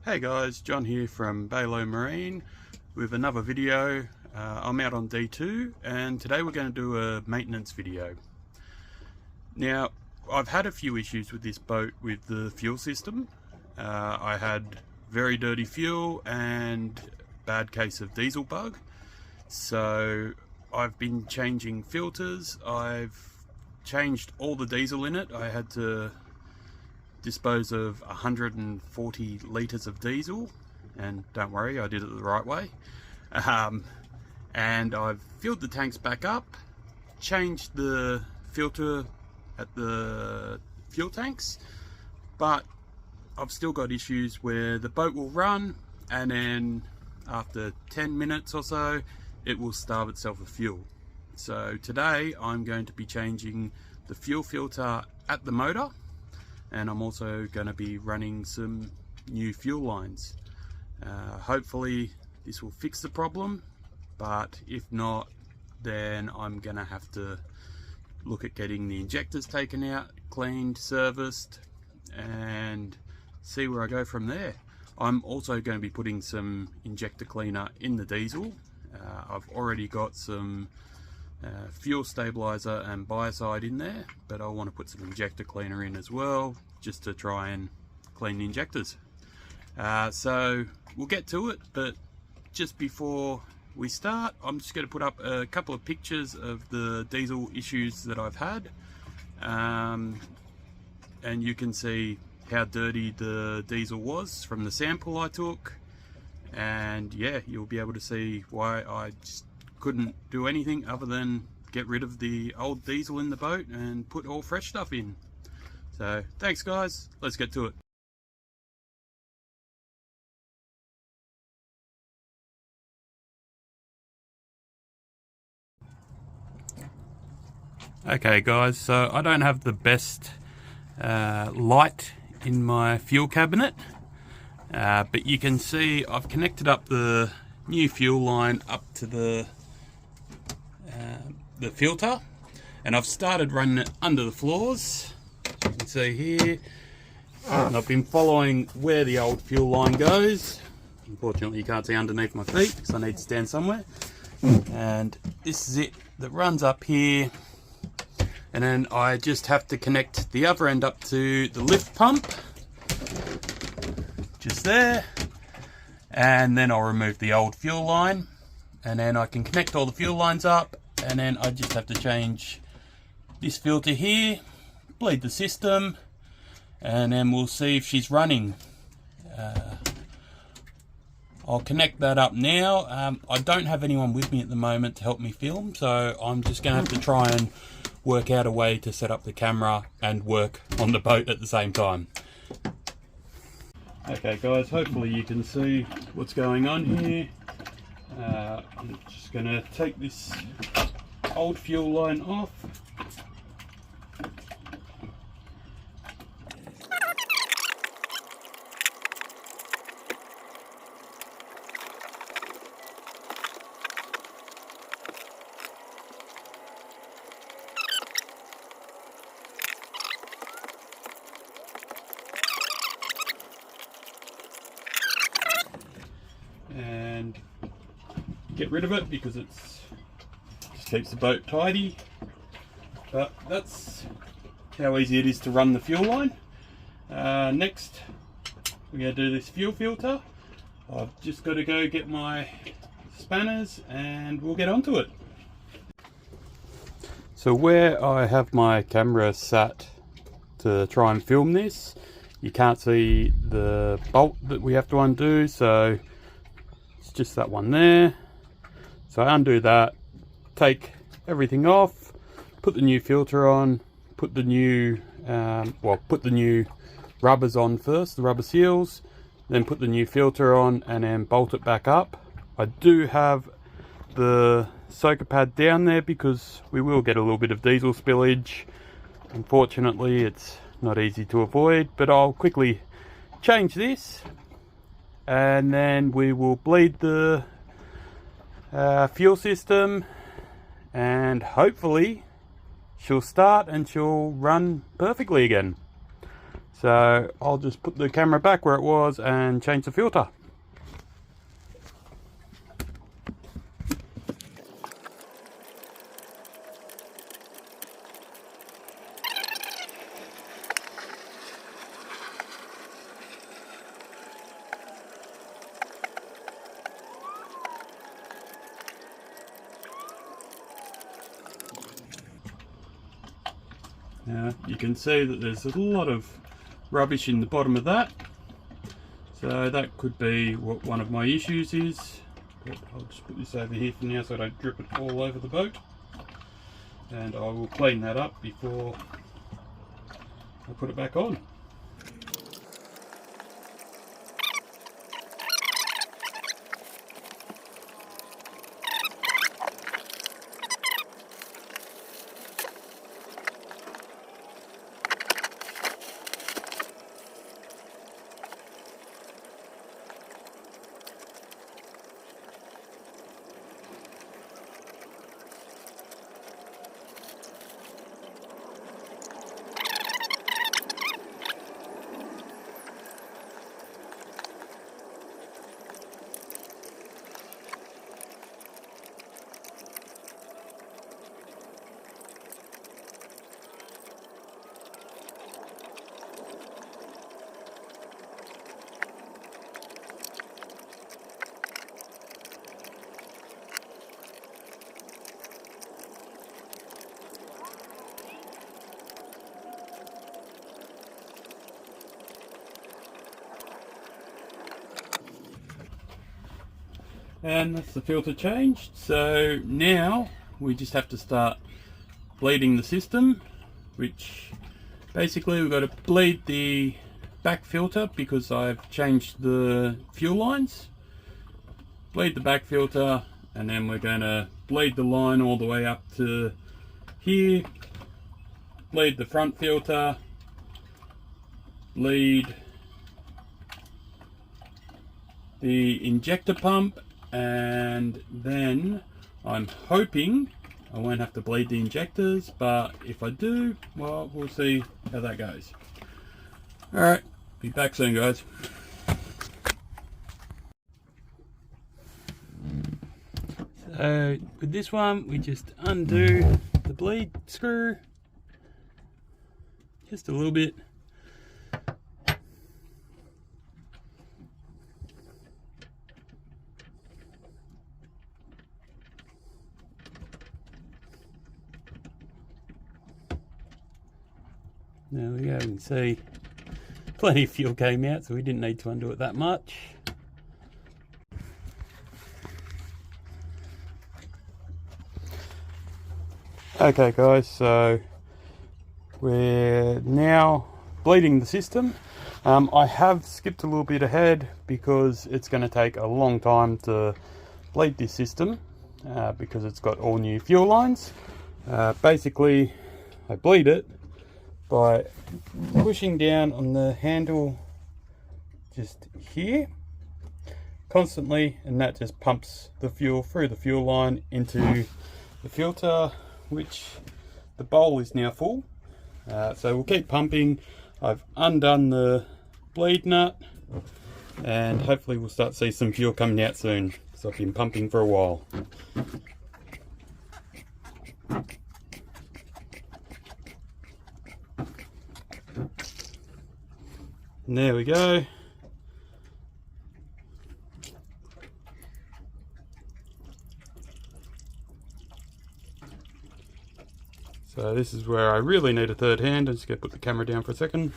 Hey guys, John here from Balo Marine with another video. I'm out on D2 and today we're going to do a maintenance video. Now, I've had a few issues with this boat with the fuel system. I had very dirty fuel and bad case of diesel bug. So I've been changing filters. I've changed all the diesel in it. I had to dispose of 140 litres of diesel, and don't worry, I did it the right way. And I've filled the tanks back up, changed the filter at the fuel tanks, but I've still got issues where the boat will run and then after 10 minutes or so it will starve itself of fuel. So today I'm going to be changing the fuel filter at the motor, and I'm also going to be running some new fuel lines. Hopefully this will fix the problem, but if not, then I'm going to have to look at getting the injectors taken out, cleaned, serviced, and see where I go from there. I'm also going to be putting some injector cleaner in the diesel. I've already got some fuel stabilizer and biocide in there, but I want to put some injector cleaner in as well, just to try and clean the injectors. So we'll get to it, but just before we start, I'm just going to put up a couple of pictures of the diesel issues that I've had, and you can see how dirty the diesel was from the sample I took, and yeah, you'll be able to see why I just couldn't do anything other than get rid of the old diesel in the boat and put all fresh stuff in. So thanks guys, let's get to it. Okay guys, so I don't have the best light in my fuel cabinet, but you can see I've connected up the new fuel line up to the filter, and I've started running it under the floors. You can see here, and I've been following where the old fuel line goes. Unfortunately you can't see underneath my feet because I need to stand somewhere, and this is it that runs up here, and then I just have to connect the other end up to the lift pump just there, and then I'll remove the old fuel line, and then I can connect all the fuel lines up, and then I just have to change this filter here, bleed the system, and then we'll see if she's running. I'll connect that up now. I don't have anyone with me at the moment to help me film, so I'm just going to have to try and work out a way to set up the camera and work on the boat at the same time. Okay guys, hopefully you can see what's going on here. I'm just going to take this old fuel line off. And get rid of it because it's just keeps the boat tidy. But that's how easy it is to run the fuel line. Next we're going to do this fuel filter. I've just got to go get my spanners and we'll get onto it. So where I have my camera sat to try and film this, you can't see the bolt that we have to undo, so just that one there. So I undo that, take everything off, put the new filter on, put the new put the new rubbers on first, the rubber seals, then put the new filter on and then bolt it back up. I do have the soaker pad down there because we will get a little bit of diesel spillage. Unfortunately it's not easy to avoid, but I'll quickly change this, and then we will bleed the fuel system, and hopefully she'll start and she'll run perfectly again. So I'll just put the camera back where it was and change the filter. Now you can see that there's a lot of rubbish in the bottom of that, so that could be what one of my issues is. But I'll just put this over here for now so I don't drip it all over the boat, and I will clean that up before I put it back on. And that's the filter changed. So now we just have to start bleeding the system, which basically we've got to bleed the back filter because I've changed the fuel lines. Bleed the back filter, and then we're going to bleed the line all the way up to here. Bleed the front filter, bleed the injector pump, and then I'm hoping I won't have to bleed the injectors, but if I do, well, we'll see how that goes. Alright, be back soon, guys. So with this one, we just undo the bleed screw just a little bit. There we go, you can see plenty of fuel came out, so we didn't need to undo it that much. Okay guys, so we're now bleeding the system. I have skipped a little bit ahead because it's going to take a long time to bleed this system because it's got all new fuel lines. Basically, I bleed it by pushing down on the handle just here constantly, and that just pumps the fuel through the fuel line into the filter, which the bowl is now full. So we'll keep pumping. I've undone the bleed nut, and hopefully we'll start to see some fuel coming out soon, so I've been pumping for a while. And there we go. So this is where I really need a third hand. I'm just going to put the camera down for a second.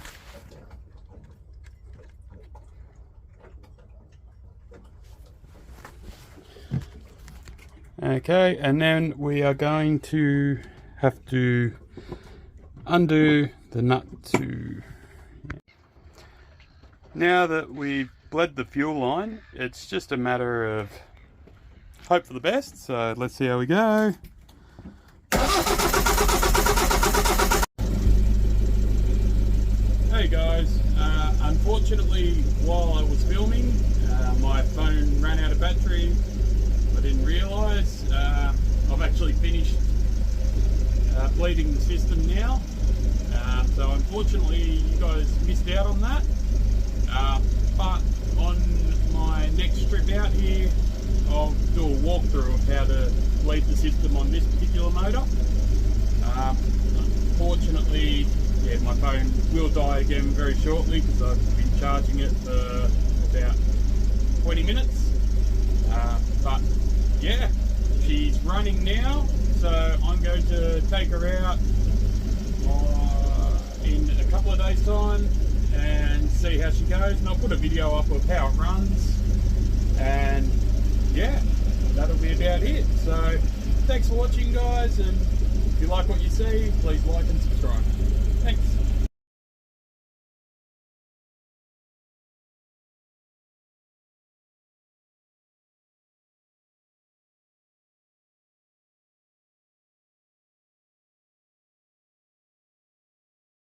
Okay, and then we are going to have to undo the nut to... Now that we've bled the fuel line, it's just a matter of hope for the best. So let's see how we go. Hey guys, unfortunately while I was filming, my phone ran out of battery. I didn't realise. I've actually finished bleeding the system now. So unfortunately you guys missed out on that, but on my next trip out here I'll do a walkthrough of how to leave the system on this particular motor. Unfortunately, yeah, my phone will die again very shortly because I've been charging it for about 20 minutes. But yeah, she's running now, so I'm going to take her out in a couple of days' time and see how she goes, and I'll put a video up of how it runs, and yeah, that'll be about it. So thanks for watching, guys, and if you like what you see, please like and subscribe.